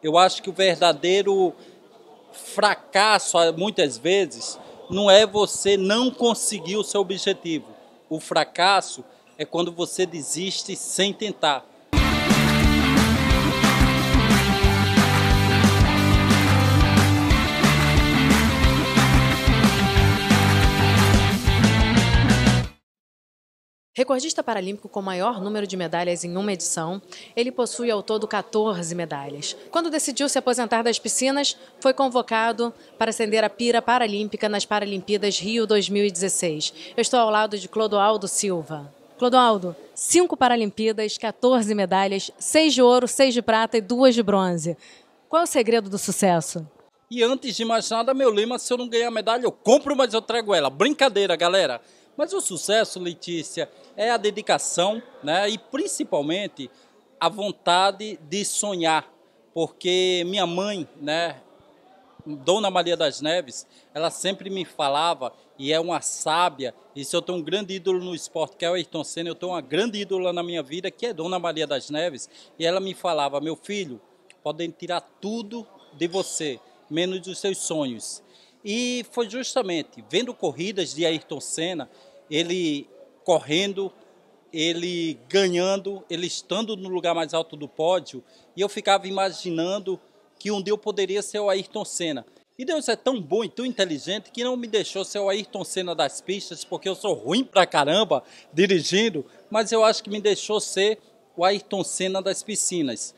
Eu acho que o verdadeiro fracasso, muitas vezes, não é você não conseguir o seu objetivo. O fracasso é quando você desiste sem tentar. Recordista paralímpico com maior número de medalhas em uma edição, ele possui ao todo 14 medalhas. Quando decidiu se aposentar das piscinas, foi convocado para acender a pira paralímpica nas Paralimpíadas Rio 2016. Eu estou ao lado de Clodoaldo Silva. Clodoaldo, 5 Paralimpíadas, 14 medalhas, 6 de ouro, 6 de prata e 2 de bronze. Qual é o segredo do sucesso? E antes de mais nada, meu lema, se eu não ganhar medalha, eu compro, mas eu trago ela. Brincadeira, galera. Mas o sucesso, Letícia, é a dedicação, né? E principalmente a vontade de sonhar. Porque minha mãe, né, Dona Maria das Neves, ela sempre me falava, e é uma sábia, e se eu tenho um grande ídolo no esporte, que é o Ayrton Senna, eu tenho uma grande ídola na minha vida, que é Dona Maria das Neves, e ela me falava, meu filho, podem tirar tudo de você, menos os seus sonhos. E foi justamente vendo corridas de Ayrton Senna, ele correndo, ele ganhando, ele estando no lugar mais alto do pódio, e eu ficava imaginando que um dia eu poderia ser o Ayrton Senna. E Deus é tão bom e tão inteligente que não me deixou ser o Ayrton Senna das pistas, porque eu sou ruim pra caramba dirigindo, mas eu acho que me deixou ser o Ayrton Senna das piscinas,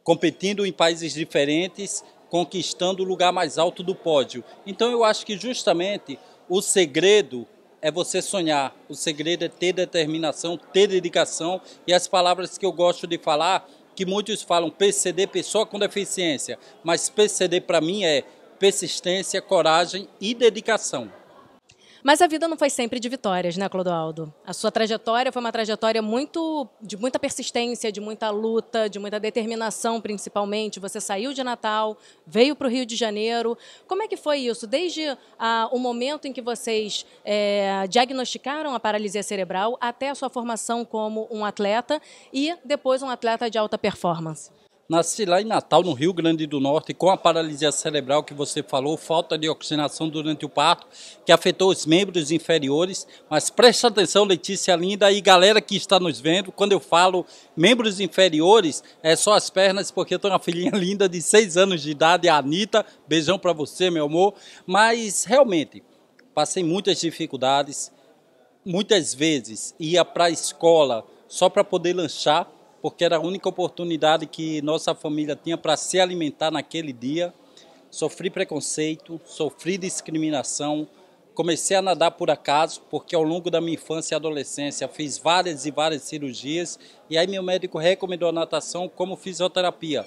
competindo em países diferentes, conquistando o lugar mais alto do pódio. Então eu acho que justamente o segredo é você sonhar, o segredo é ter determinação, ter dedicação, e as palavras que eu gosto de falar, que muitos falam PCD, pessoa com deficiência, mas PCD para mim é persistência, coragem e dedicação. Mas a vida não foi sempre de vitórias, né, Clodoaldo? A sua trajetória foi uma trajetória de muita persistência, de muita luta, de muita determinação, principalmente. Você saiu de Natal, veio para o Rio de Janeiro. Como é que foi isso? Desde o momento em que vocês diagnosticaram a paralisia cerebral até a sua formação como um atleta e depois um atleta de alta performance. Nasci lá em Natal, no Rio Grande do Norte, com a paralisia cerebral que você falou, falta de oxigenação durante o parto, que afetou os membros inferiores. Mas preste atenção, Letícia linda, e galera que está nos vendo, quando eu falo membros inferiores, é só as pernas, porque eu tenho uma filhinha linda de 6 anos de idade, a Anitta, beijão para você, meu amor. Mas, realmente, passei muitas dificuldades, muitas vezes ia para a escola só para poder lanchar, porque era a única oportunidade que nossa família tinha para se alimentar naquele dia. Sofri preconceito, sofri discriminação, comecei a nadar por acaso, porque ao longo da minha infância e adolescência fiz várias e várias cirurgias, e aí meu médico recomendou a natação como fisioterapia.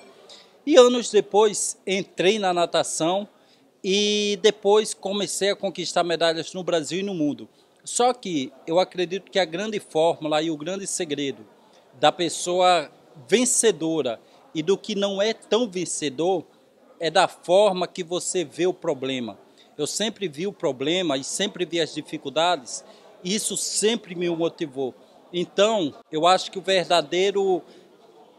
E anos depois entrei na natação e depois comecei a conquistar medalhas no Brasil e no mundo. Só que eu acredito que a grande fórmula e o grande segredo da pessoa vencedora e do que não é tão vencedor é da forma que você vê o problema. Eu sempre vi o problema e sempre vi as dificuldades, e isso sempre me motivou. Então, eu acho que o verdadeiro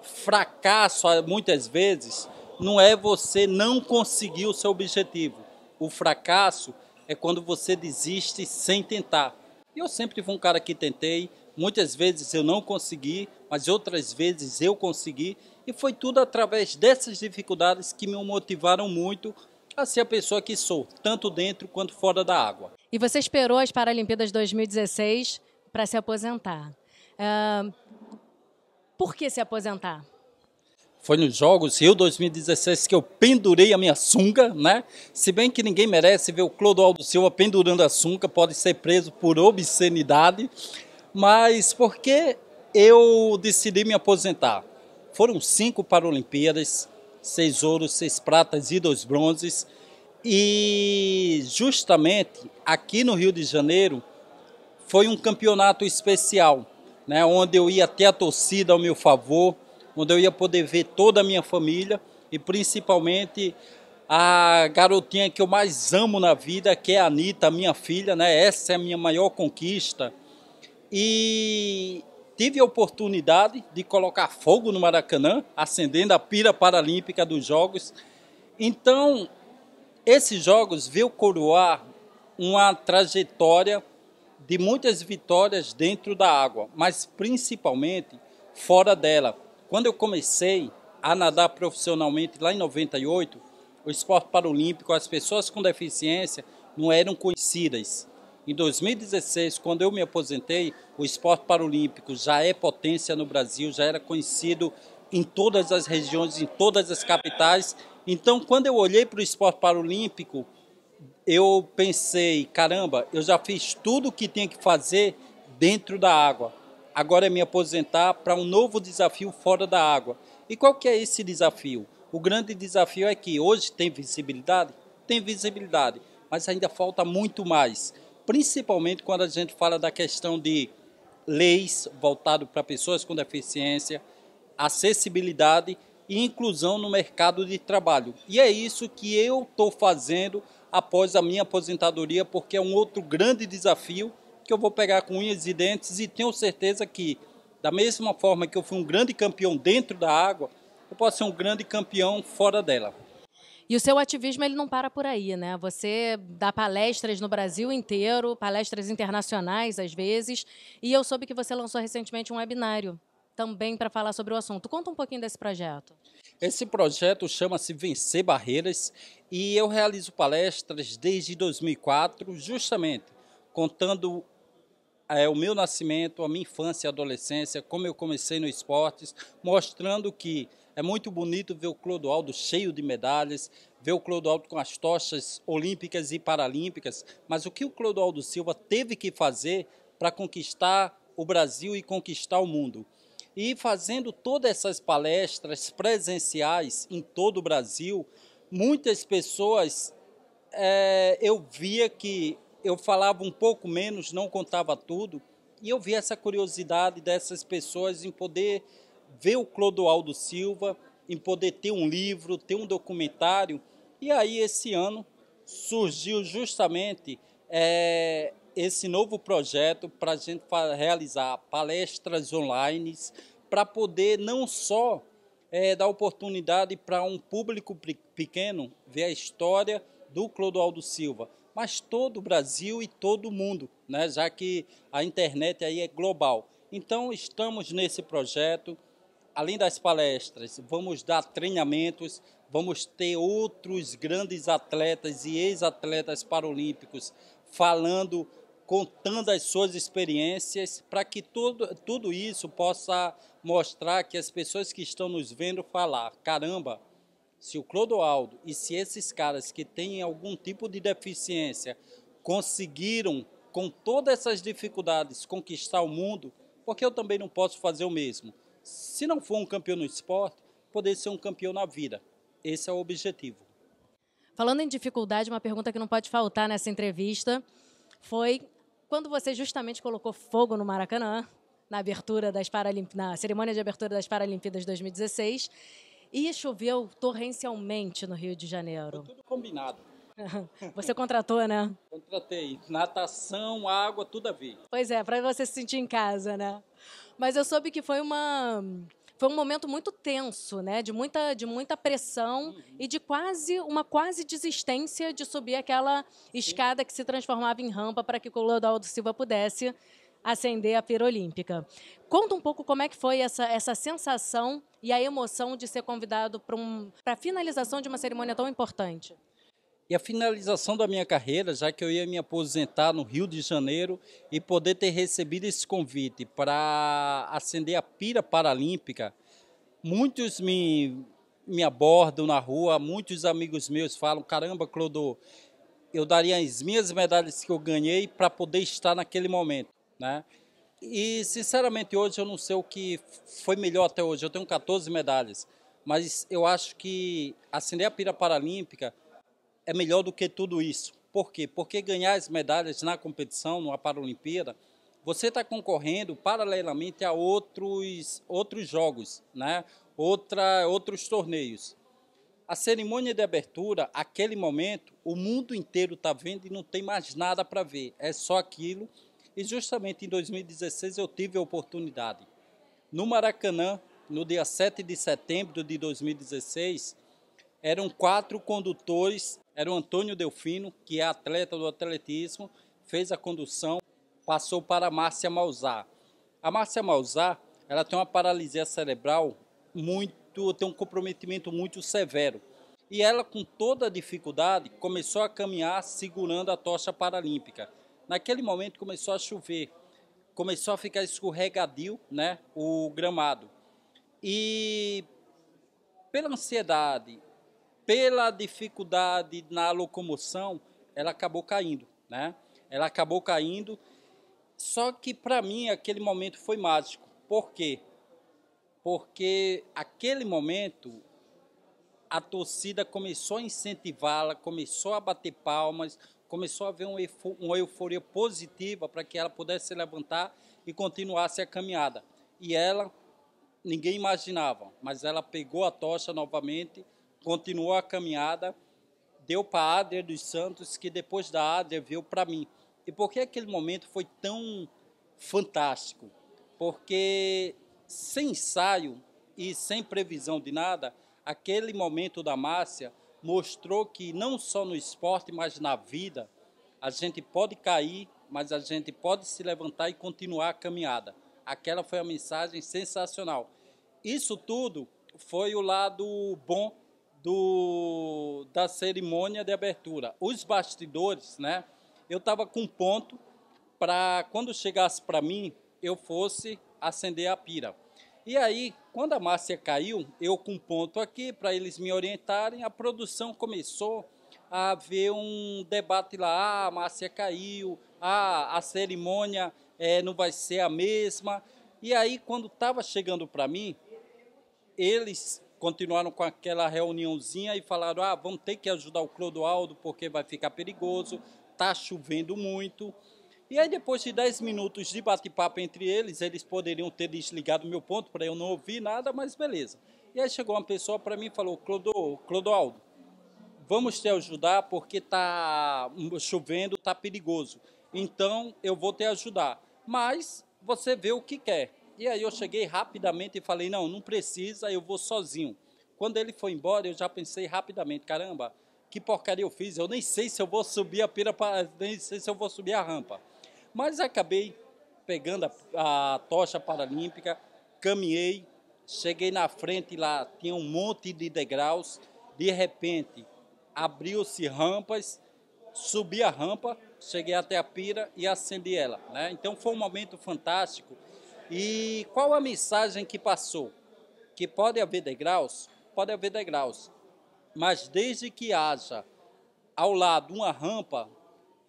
fracasso, muitas vezes, não é você não conseguir o seu objetivo. O fracasso é quando você desiste sem tentar. Eu sempre fui um cara que tentei, muitas vezes eu não consegui, mas outras vezes eu consegui, e foi tudo através dessas dificuldades que me motivaram muito a ser a pessoa que sou, tanto dentro quanto fora da água. E você esperou as Paralimpíadas 2016 para se aposentar. Por que se aposentar? Foi nos Jogos Rio 2016 que eu pendurei a minha sunga, né? Se bem que ninguém merece ver o Clodoaldo Silva pendurando a sunga, pode ser preso por obscenidade, mas porque eu decidi me aposentar. Foram 5 Paralimpíadas, 6 ouros, 6 pratas e 2 bronzes, e justamente aqui no Rio de Janeiro foi um campeonato especial, né? Onde eu ia ter a torcida ao meu favor, onde eu ia poder ver toda a minha família e principalmente a garotinha que eu mais amo na vida, que é a Anitta, minha filha, né? Essa é a minha maior conquista. E tive a oportunidade de colocar fogo no Maracanã, acendendo a pira paralímpica dos Jogos. Então, esses Jogos veio coroar uma trajetória de muitas vitórias dentro da água, mas principalmente fora dela. Quando eu comecei a nadar profissionalmente lá em 98, o esporte paralímpico, as pessoas com deficiência não eram conhecidas. Em 2016, quando eu me aposentei, o esporte paralímpico já é potência no Brasil, já era conhecido em todas as regiões, em todas as capitais. Então, quando eu olhei para o esporte paralímpico, eu pensei, caramba, eu já fiz tudo o que tinha que fazer dentro da água. Agora é me aposentar para um novo desafio fora da água. E qual que é esse desafio? O grande desafio é que hoje tem visibilidade, mas ainda falta muito mais. Principalmente quando a gente fala da questão de leis voltadas para pessoas com deficiência, acessibilidade e inclusão no mercado de trabalho. E é isso que eu estou fazendo após a minha aposentadoria, porque é um outro grande desafio que eu vou pegar com unhas e dentes e tenho certeza que, da mesma forma que eu fui um grande campeão dentro da água, eu posso ser um grande campeão fora dela. E o seu ativismo ele não para por aí, né? Você dá palestras no Brasil inteiro, palestras internacionais às vezes, e eu soube que você lançou recentemente um webinário também para falar sobre o assunto. Conta um pouquinho desse projeto. Esse projeto chama-se Vencer Barreiras e eu realizo palestras desde 2004, justamente contando o meu nascimento, a minha infância e adolescência, como eu comecei no esportes, mostrando que é muito bonito ver o Clodoaldo cheio de medalhas, ver o Clodoaldo com as tochas olímpicas e paralímpicas, mas o que o Clodoaldo Silva teve que fazer para conquistar o Brasil e conquistar o mundo. E fazendo todas essas palestras presenciais em todo o Brasil, muitas pessoas, eu via que eu falava um pouco menos, não contava tudo, e eu via essa curiosidade dessas pessoas em poder ver o Clodoaldo Silva, em poder ter um livro, ter um documentário. E aí, esse ano, surgiu justamente esse novo projeto para a gente realizar palestras online, para poder não só dar oportunidade para um público pequeno ver a história do Clodoaldo Silva, mas todo o Brasil e todo o mundo, né? Já que a internet aí é global. Então, estamos nesse projeto. Além das palestras, vamos dar treinamentos, vamos ter outros grandes atletas e ex-atletas paralímpicos falando, contando as suas experiências, para que tudo isso possa mostrar que as pessoas que estão nos vendo falar, caramba, se o Clodoaldo e se esses caras que têm algum tipo de deficiência conseguiram, com todas essas dificuldades, conquistar o mundo, porque eu também não posso fazer o mesmo. Se não for um campeão no esporte, poder ser um campeão na vida. Esse é o objetivo. Falando em dificuldade, uma pergunta que não pode faltar nessa entrevista foi quando você justamente colocou fogo no Maracanã, na cerimônia de abertura das Paralimpíadas 2016, e choveu torrencialmente no Rio de Janeiro. Foi tudo combinado. Você contratou, né? Contratei. Natação, água, tudo a ver. Pois é, para você se sentir em casa, né? Mas eu soube que foi um momento muito tenso, né? De muita pressão e de uma quase desistência de subir aquela escada que se transformava em rampa para que o Clodoaldo Silva pudesse acender a pira olímpica. Conta um pouco como é que foi essa sensação e a emoção de ser convidado para a finalização de uma cerimônia tão importante. E a finalização da minha carreira, já que eu ia me aposentar no Rio de Janeiro e poder ter recebido esse convite para acender a pira paralímpica, muitos me abordam na rua, muitos amigos meus falam, caramba, Clodô, eu daria as minhas medalhas que eu ganhei para poder estar naquele momento, né? E, sinceramente, hoje eu não sei o que foi melhor até hoje. Eu tenho 14 medalhas, mas eu acho que acender a pira paralímpica é melhor do que tudo isso. Por quê? Porque ganhar as medalhas na competição, numa Paralimpíada, você está concorrendo paralelamente a outros jogos, né? Outros torneios. A cerimônia de abertura, aquele momento, o mundo inteiro está vendo e não tem mais nada para ver. É só aquilo. E justamente em 2016 eu tive a oportunidade. No Maracanã, no dia 7 de setembro de 2016, eram 4 condutores, era o Antônio Delfino, que é atleta do atletismo, fez a condução, passou para a Márcia Mauzá. A Márcia Mauzá, ela tem uma paralisia cerebral tem um comprometimento muito severo. E ela, com toda a dificuldade, começou a caminhar segurando a tocha paralímpica. Naquele momento começou a chover, começou a ficar escorregadio, né, o gramado. E pela ansiedade, pela dificuldade na locomoção, ela acabou caindo, né? Ela acabou caindo, só que para mim aquele momento foi mágico. Por quê? Porque aquele momento a torcida começou a incentivá-la, começou a bater palmas, começou a haver uma euforia positiva para que ela pudesse se levantar e continuasse a caminhada. E ela, ninguém imaginava, mas ela pegou a tocha novamente, continuou a caminhada, deu para a Adria dos Santos, que depois da Adria veio para mim. E por que aquele momento foi tão fantástico? Porque sem ensaio e sem previsão de nada, aquele momento da Márcia mostrou que não só no esporte, mas na vida, a gente pode cair, mas a gente pode se levantar e continuar a caminhada. Aquela foi a mensagem sensacional. Isso tudo foi o lado bom da cerimônia de abertura. Os bastidores, né? Eu estava com ponto para quando chegasse para mim, eu fosse acender a pira. E aí, quando a Márcia caiu, eu com ponto aqui, para eles me orientarem, a produção começou a haver um debate lá, a Márcia caiu, a cerimônia não vai ser a mesma. E aí, quando estava chegando para mim, eles continuaram com aquela reuniãozinha e falaram, vamos ter que ajudar o Clodoaldo porque vai ficar perigoso, está chovendo muito. E aí, depois de 10 minutos de bate-papo entre eles, eles poderiam ter desligado meu ponto para eu não ouvir nada, mas beleza. E aí chegou uma pessoa para mim e falou, Clodoaldo, vamos te ajudar porque está chovendo, está perigoso. Então, eu vou te ajudar. Mas você vê o que quer. E aí eu cheguei rapidamente e falei, não precisa, eu vou sozinho. Quando ele foi embora, eu já pensei rapidamente, caramba, que porcaria eu fiz, eu nem sei se eu vou subir a pira, nem sei se eu vou subir a rampa. Mas acabei pegando a tocha paralímpica, caminhei, cheguei na frente lá, tinha um monte de degraus, de repente abriu-se rampas, subi a rampa, cheguei até a pira e acendi ela, né? Então foi um momento fantástico. E qual a mensagem que passou? Que pode haver degraus, mas desde que haja ao lado uma rampa,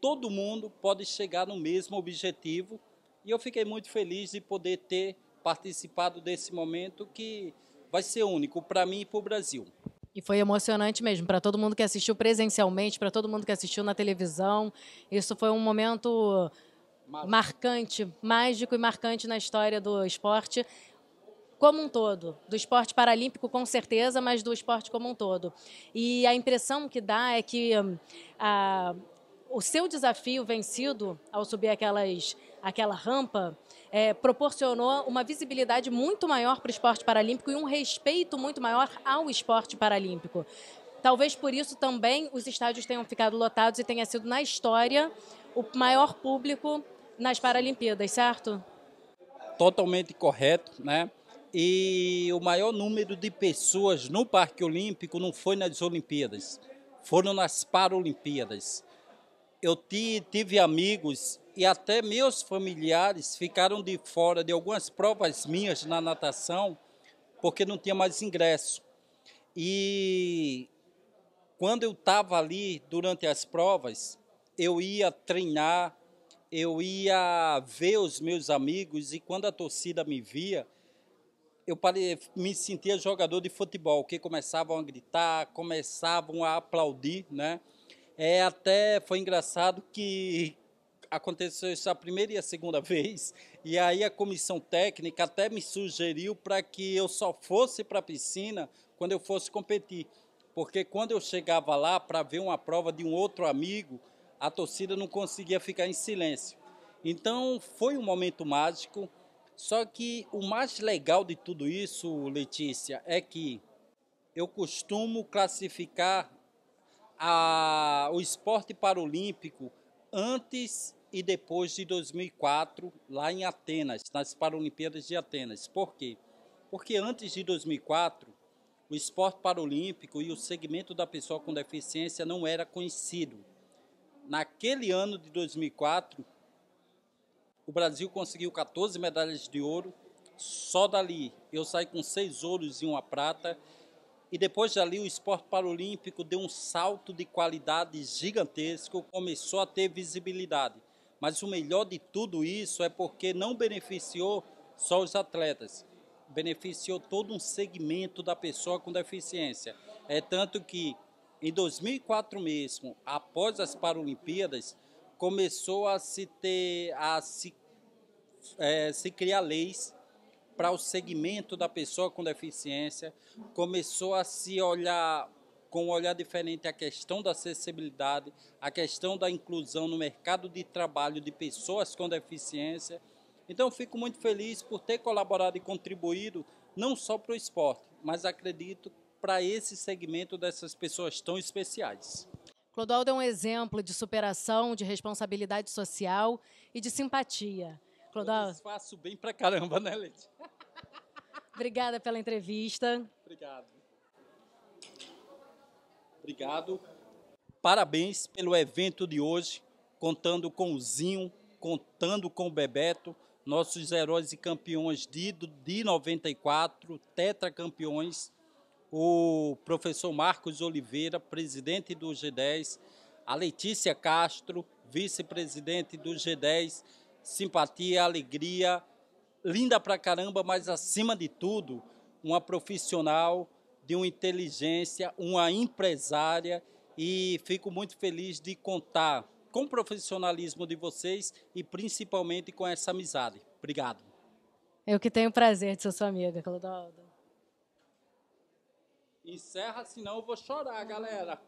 todo mundo pode chegar no mesmo objetivo. E eu fiquei muito feliz de poder ter participado desse momento que vai ser único para mim e para o Brasil. E foi emocionante mesmo, para todo mundo que assistiu presencialmente, para todo mundo que assistiu na televisão. Isso foi um momento marcante, mágico e marcante na história do esporte como um todo, do esporte paralímpico com certeza, mas do esporte como um todo. E a impressão que dá é que o seu desafio vencido ao subir aquela rampa proporcionou uma visibilidade muito maior para o esporte paralímpico e um respeito muito maior ao esporte paralímpico. Talvez por isso também os estádios tenham ficado lotados e tenha sido na história o maior público nas Paralimpíadas, certo? Totalmente correto, né? E o maior número de pessoas no Parque Olímpico não foi nas Olimpíadas, foram nas Paralimpíadas. Eu tive amigos e até meus familiares ficaram de fora de algumas provas minhas na natação porque não tinha mais ingresso. E quando eu estava ali durante as provas, eu ia treinar, eu ia ver os meus amigos e quando a torcida me via, eu me sentia jogador de futebol, que começavam a gritar, começavam a aplaudir, né? Até foi engraçado que aconteceu isso a primeira e a segunda vez, e aí a comissão técnica até me sugeriu para que eu só fosse para a piscina quando eu fosse competir, porque quando eu chegava lá para ver uma prova de um outro amigo, a torcida não conseguia ficar em silêncio. Então foi um momento mágico, só que o mais legal de tudo isso, Letícia, é que eu costumo classificar o esporte paralímpico antes e depois de 2004, lá em Atenas, nas Paralimpíadas de Atenas. Por quê? Porque antes de 2004, o esporte paralímpico e o segmento da pessoa com deficiência não era conhecido. Naquele ano de 2004, o Brasil conseguiu 14 medalhas de ouro. Só dali eu saí com 6 ouros e 1 prata. E depois dali o esporte paralímpico deu um salto de qualidade gigantesco, começou a ter visibilidade. Mas o melhor de tudo isso é porque não beneficiou só os atletas, beneficiou todo um segmento da pessoa com deficiência. É tanto que em 2004 mesmo, após as Paralimpíadas, começou a se criar leis para o segmento da pessoa com deficiência, começou a se olhar com um olhar diferente a questão da acessibilidade, a questão da inclusão no mercado de trabalho de pessoas com deficiência. Então, fico muito feliz por ter colaborado e contribuído não só para o esporte, mas acredito para esse segmento dessas pessoas tão especiais. Clodoaldo é um exemplo de superação, de responsabilidade social e de simpatia. Clodoaldo, Eu faço bem pra caramba, né, Letícia? obrigada pela entrevista. Obrigado. Obrigado. Parabéns pelo evento de hoje, contando com o Zinho, contando com o Bebeto, nossos heróis e campeões de 94, tetracampeões, o professor Marcos Oliveira, presidente do G10, a Letícia Castro, vice-presidente do G10, simpatia, alegria, linda pra caramba, mas acima de tudo, uma profissional de uma inteligência, uma empresária, e fico muito feliz de contar com o profissionalismo de vocês e principalmente com essa amizade. Obrigado. Eu que tenho o prazer de ser sua amiga, Clodoaldo. Encerra, senão eu vou chorar, galera.